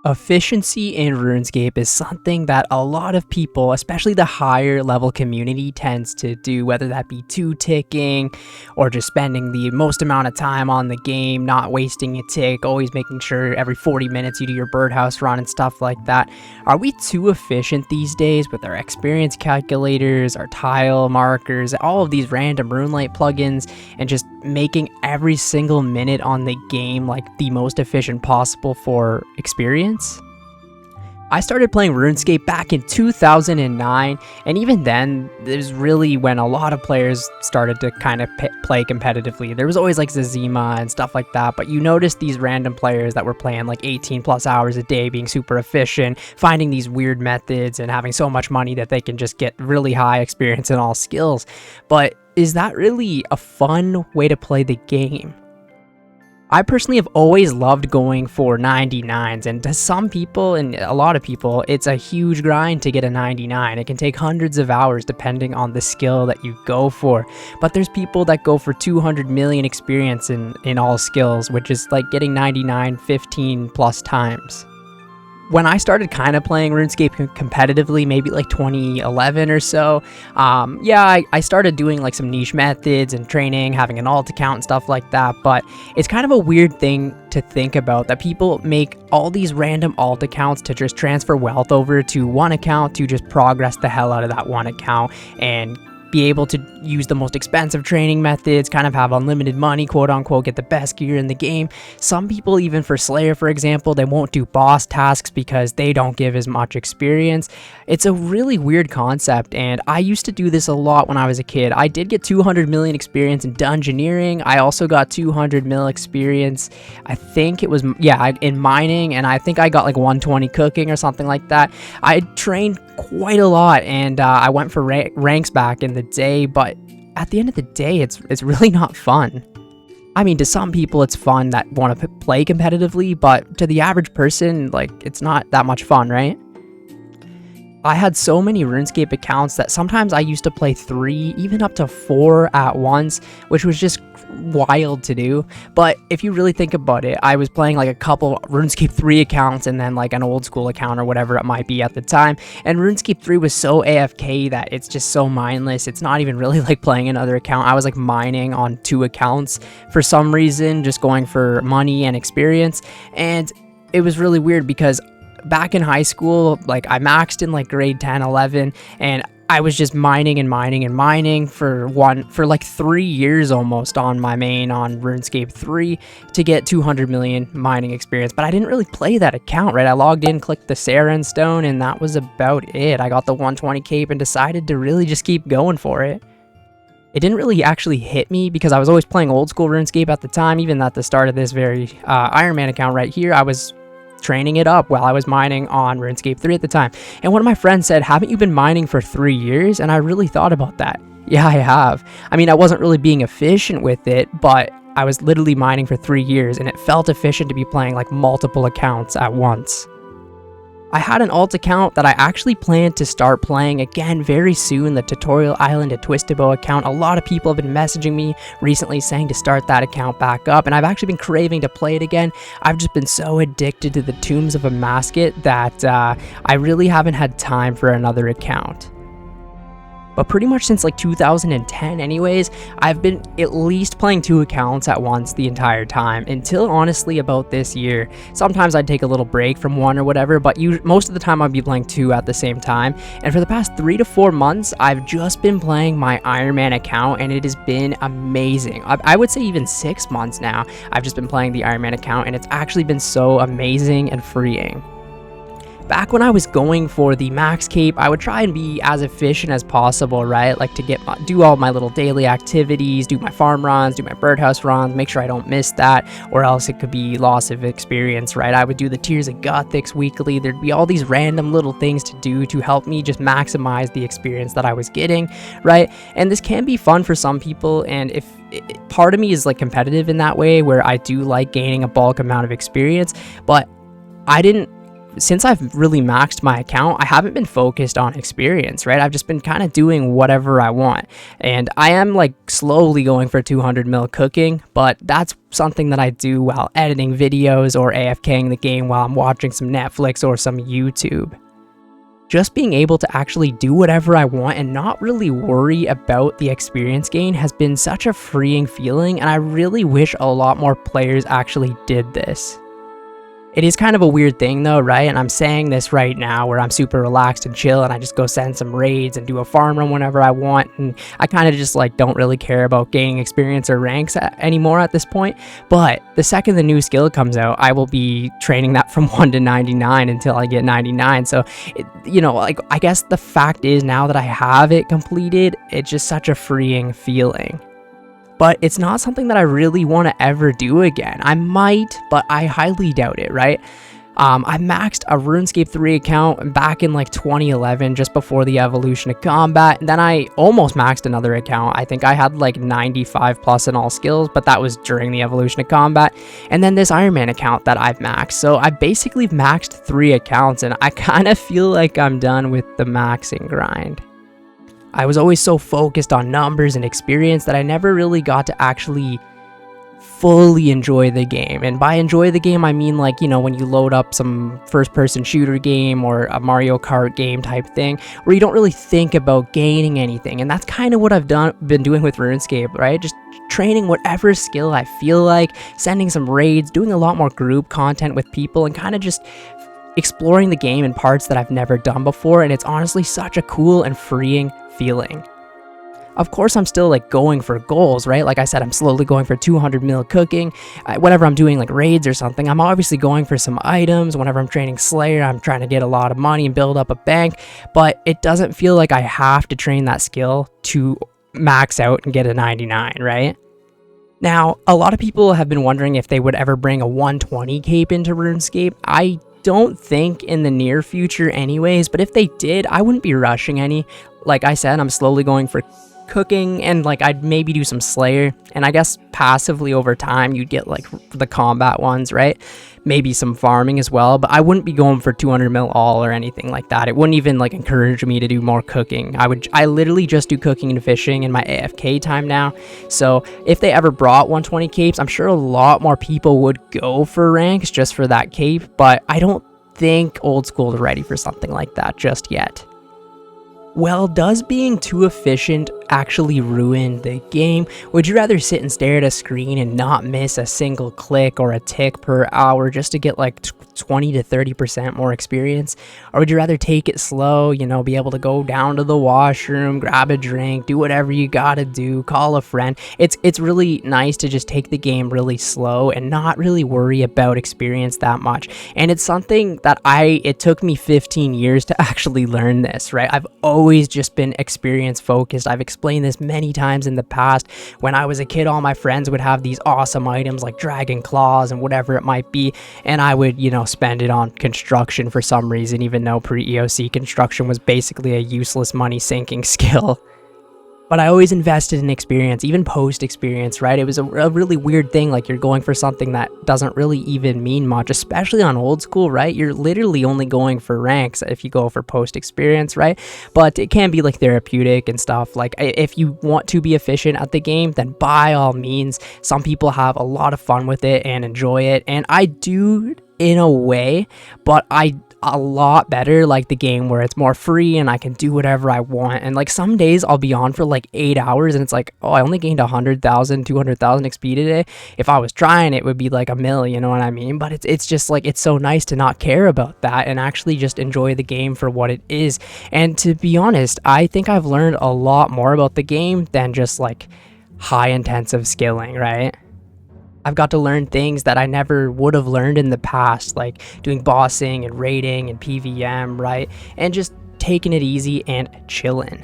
Efficiency in RuneScape is something that a lot of people, especially the higher level community, tends to do, whether that be two-ticking or just spending the most amount of time on the game, not wasting a tick, always making sure every 40 minutes you do your birdhouse run and stuff like that. Are we too efficient these days with our experience calculators, our tile markers, all of these random Runelite plugins, and just making every single minute on the game like the most efficient possible for experience? I started playing RuneScape back in 2009, and even then, it was really when a lot of players started to kind of play competitively. There was always like Zazima and stuff like that, but you noticed these random players that were playing like 18 plus hours a day, being super efficient, finding these weird methods, and having so much money that they can just get really high experience in all skills. But is that really a fun way to play the game? I personally have always loved going for 99s, and to some people, and a lot of people, it's a huge grind to get a 99. It can take hundreds of hours depending on the skill that you go for, but there's people that go for 200 million experience in all skills, which is like getting 99 15 plus times. When I started kind of playing RuneScape competitively, maybe like 2011 or so, I started doing like some niche methods and training, having an alt account and stuff like that, but it's kind of a weird thing to think about that people make all these random alt accounts to just transfer wealth over to one account to just progress the hell out of that one account and be able to use the most expensive training methods, kind of have unlimited money, quote unquote, get the best gear in the game. Some people, even for Slayer, for example, they won't do boss tasks because they don't give as much experience. It's a really weird concept, and I used to do this a lot when I was a kid. I did get 200 million experience in dungeoneering. I also got 200 mil experience, I think it was, in mining, and I think I got like 120 cooking or something like that. I trained quite a lot, and I went for ranks back in the day, but at the end of the day, it's really not fun. I mean, to some people it's fun that want to play competitively, but to the average person, like, it's not that much fun, right? I had so many RuneScape accounts that sometimes I used to play 3, even up to 4 at once, which was just wild to do. But if you really think about it, I was playing like a couple RuneScape 3 accounts and then like an old school account or whatever it might be at the time. And RuneScape 3 was so AFK that it's just so mindless. It's not even really like playing another account. I was like mining on 2 accounts for some reason, just going for money and experience. And it was really weird because back in high school, like I maxed in like grade 10, 11, and I was just mining and mining and mining for like 3 years almost on my main on RuneScape 3 to get 200 million mining experience. But I didn't really play that account, right? I logged in, clicked the Saren Stone, and that was about it. I got the 120 cape and decided to really just keep going for it. It didn't really actually hit me because I was always playing old school RuneScape at the time. Even at the start of this very Ironman account right here, I was training it up while I was mining on RuneScape 3 at the time. And one of my friends said, "Haven't you been mining for 3 years?" And I really thought about that. Yeah, I have. I mean, I wasn't really being efficient with it, but I was literally mining for 3 years, and it felt efficient to be playing like multiple accounts at once. I had an alt account that I actually planned to start playing again very soon, the Tutorial Island at Twistabo account. A lot of people have been messaging me recently saying to start that account back up, and I've actually been craving to play it again. I've just been so addicted to the Tombs of a Masket that I really haven't had time for another account. But pretty much since like 2010 anyways, I've been at least playing 2 accounts at once the entire time, until honestly about this year. Sometimes I'd take a little break from one or whatever, but most of the time I'd be playing 2 at the same time. And for the past 3 to 4 months, I've just been playing my Ironman account, and it has been amazing. I would say even 6 months now, I've just been playing the Ironman account, and it's actually been so amazing and freeing. Back when I was going for the max cape, I would try and be as efficient as possible, right? Like to do all my little daily activities, do my farm runs, do my birdhouse runs, make sure I don't miss that, or else it could be loss of experience, right? I would do the Tears of Gothics weekly. There'd be all these random little things to do to help me just maximize the experience that I was getting, right? And this can be fun for some people, and if part of me is like competitive in that way, where I do like gaining a bulk amount of experience, but I didn't since I've really maxed my account, I haven't been focused on experience, right? I've just been kind of doing whatever I want. And I am like slowly going for 200 mil cooking, but that's something that I do while editing videos or AFKing the game while I'm watching some Netflix or some YouTube. Just being able to actually do whatever I want and not really worry about the experience gain has been such a freeing feeling, and I really wish a lot more players actually did this. It is kind of a weird thing though, right? And I'm saying this right now where I'm super relaxed and chill and I just go send some raids and do a farm run whenever I want, and I kind of just like don't really care about gaining experience or ranks anymore at this point. But the second the new skill comes out, I will be training that from 1 to 99 until I get 99. So, like, I guess the fact is now that I have it completed, it's just such a freeing feeling. But it's not something that I really want to ever do again. I might, but I highly doubt it, right? I maxed a Runescape 3 account back in like 2011, just before the evolution of combat, and then I almost maxed another account. I think I had like 95 plus in all skills, but that was during the evolution of combat. And then this Ironman account that I've maxed. So I basically maxed 3 accounts, and I kind of feel like I'm done with the maxing grind. I was always so focused on numbers and experience that I never really got to actually fully enjoy the game. And by enjoy the game, I mean like, when you load up some first-person shooter game or a Mario Kart game type thing, where you don't really think about gaining anything. And that's kind of what I've been doing with RuneScape, right? Just training whatever skill I feel like, sending some raids, doing a lot more group content with people, and kind of just exploring the game in parts that I've never done before. And it's honestly such a cool and freeing feeling. Of course, I'm still like going for goals, right? Like I said, I'm slowly going for 200 mil cooking. Whenever I'm doing like raids or something, I'm obviously going for some items. Whenever I'm training Slayer, I'm trying to get a lot of money and build up a bank, but it doesn't feel like I have to train that skill to max out and get a 99, right? Now, a lot of people have been wondering if they would ever bring a 120 cape into RuneScape. I don't think in the near future anyways, but if they did, I wouldn't be rushing any. Like I said, I'm slowly going for cooking, and like I'd maybe do some Slayer, and I guess passively over time you'd get like the combat ones, right? Maybe some farming as well, but I wouldn't be going for 200 mil all or anything like that. It wouldn't even like encourage me to do more cooking. I literally just do cooking and fishing in my AFK time now. So if they ever brought 120 capes, I'm sure a lot more people would go for ranks just for that cape, but I don't think old school is ready for something like that just yet. Well, does being too efficient actually ruin the game? Would you rather sit and stare at a screen and not miss a single click or a tick per hour just to get like 20 to 30% more experience? Or would you rather take it slow, be able to go down to the washroom, grab a drink, do whatever you gotta do, call a friend? It's really nice to just take the game really slow and not really worry about experience that much. And it's something that it took me 15 years to actually learn this, right? I've always just been experience focused. I've explained this many times in the past. When I was a kid, all my friends would have these awesome items like dragon claws and whatever it might be, and I would, spend it on construction for some reason, even though pre-EOC construction was basically a useless money sinking skill. But I always invested in experience, even post-experience, right? It was a really weird thing, like you're going for something that doesn't really even mean much, especially on old school, right? You're literally only going for ranks if you go for post-experience, right? But it can be like therapeutic and stuff. Like if you want to be efficient at the game, then by all means. Some people have a lot of fun with it and enjoy it, and I do in a way, but I a lot better like the game where it's more free and I can do whatever I want. And like some days I'll be on for like 8 hours and it's like, oh, I only gained 100,000, 200,000 XP today. If I was trying, it would be like a mill, you know what I mean? But it's just like, it's so nice to not care about that and actually just enjoy the game for what it is. And to be honest, I think I've learned a lot more about the game than just like high intensive skilling, right? I've got to learn things that I never would have learned in the past, like doing bossing and raiding and PVM, right? And just taking it easy and chilling.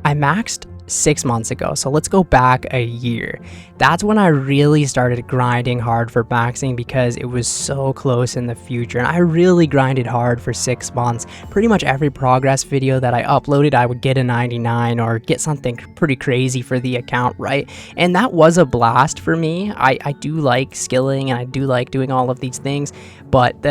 I maxed 6 months ago, so let's go back a year. That's when I really started grinding hard for maxing because it was so close in the future, and I really grinded hard for 6 months. Pretty much every progress video that I uploaded, I would get a 99 or get something pretty crazy for the account, right? And that was a blast for me. I do like skilling and I do like doing all of these things, but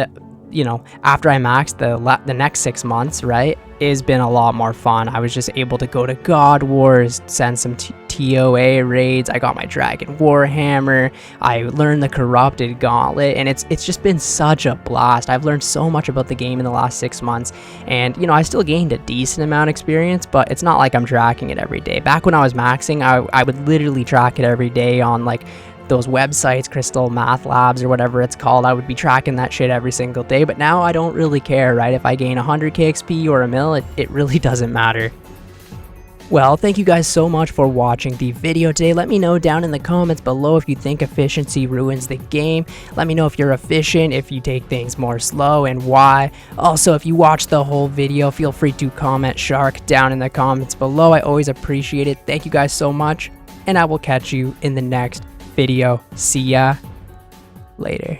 you know, after I maxed the next 6 months, right, it's been a lot more fun. I was just able to go to God Wars, send some TOA raids. I got my Dragon Warhammer. I learned the Corrupted Gauntlet, and it's just been such a blast. I've learned so much about the game in the last 6 months, and you know, I still gained a decent amount of experience, but it's not like I'm tracking it every day. Back when I was maxing, I would literally track it every day on like those websites, Crystal Math Labs or whatever it's called. I would be tracking that shit every single day, but now I don't really care, right? If I gain 100k XP or a mil, it really doesn't matter. Well, thank you guys so much for watching the video today. Let me know down in the comments below if you think efficiency ruins the game. Let me know if you're efficient, if you take things more slow, and why. Also, if you watched the whole video, feel free to comment shark down in the comments below. I always appreciate it. Thank you guys so much, and I will catch you in the next video. See ya later.